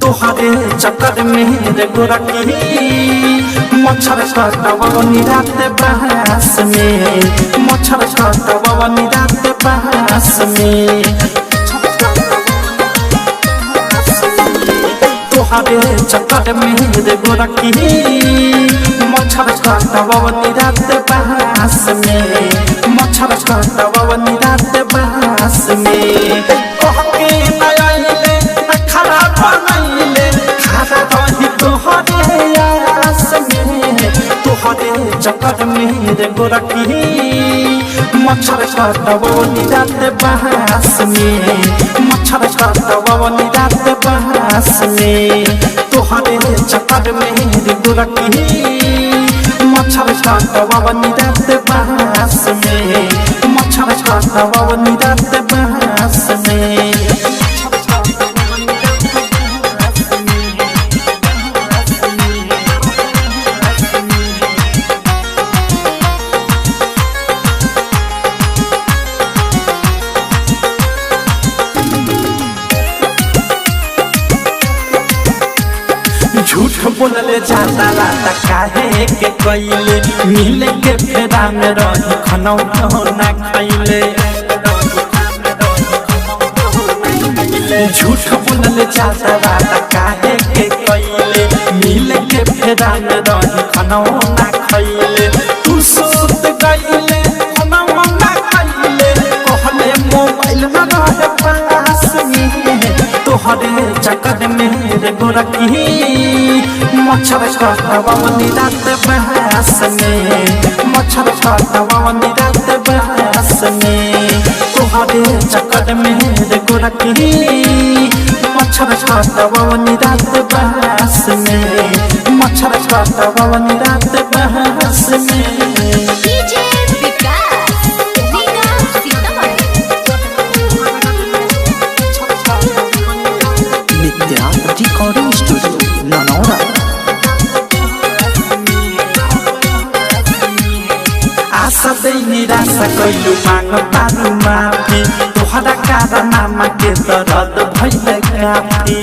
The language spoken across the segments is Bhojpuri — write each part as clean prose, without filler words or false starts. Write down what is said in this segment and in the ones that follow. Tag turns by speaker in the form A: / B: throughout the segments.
A: तोहरे चक्कर में रे गोरकी मच्छर काटवनी रात बहस में मच्छर काटवनी रात बहस में तोहरे चक्कर में रे गोरकी मच्छर काटवनी रात बहस में मच्छर काटवनी रात बहस में कह के नयले खरा बनैले खरा रही तोहरे आस में तोहरे चक्कर में रे गोरकी मच्छर काटवनी रात बहस में मच्छर काटवनी रात बहस में तोहरे चक्कर में रे गोरकी मच्छर काटवनी रात बहस में मच्छर काटवनी रात बहस में झूठ बोलले जाता राता काहे के कइले मिले के फेरा में रही खनौ ना खइले झूठ बोलले जाता राता काहे के कइले मिले के फेरा में रही खनौ ना खइले तू सोत गइले खनौ ना खइले कहले मोबाइल में रहे पास में तोहरे चक्कर में रे गोरकी मच्छर काटवनी रात बहस में मच्छर काटवनी रात बहस में तोहरे चक्कर में रे गोरकी मच्छर काटवनी रात बहस में मच्छर काटवनी रात बहस में
B: रिकॉर्डिंग स्टूडियो ननौरा
A: आशा दे निराशा कइलु मांग पारु माफी तोहरा कारनामा के दर्द भइले काफी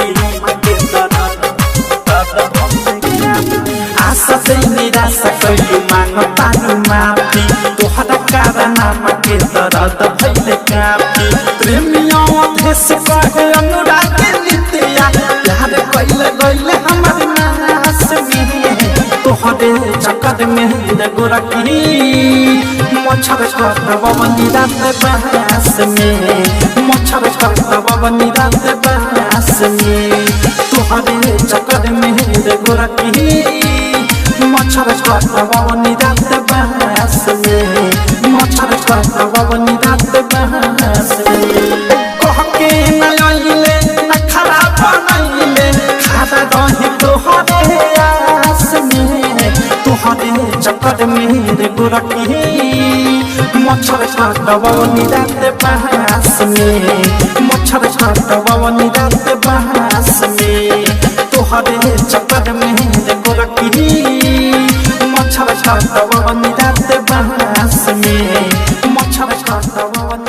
A: आशा दे निराशा कइलु मांग पारु माफी तोहरा कारनामा के दर्द भइले काफी प्रेमियों देश कहे अनुराग नित्या प्यार कइले गइले हमर नास में तोहरे चक्कर में रे गोरकी मच्छर काटवनी रात बहस में मच्छर काटवनी रात बहस में तोहरे चक्कर में रे गोरकी मच्छर काटवनी रात बहस में मच्छर काटवनी रात बहस में कह के नयले खरा बनैले खरा रही तोहरे आस में तोहरे चक्कर में रे गोरकी मच्छर काटवनी रात बहस में मच्छर काटवनी रात बहस में तोहरे चक्कर में रे गोरकी मच्छर काटवनी रात बहस में मच्छर काटवनी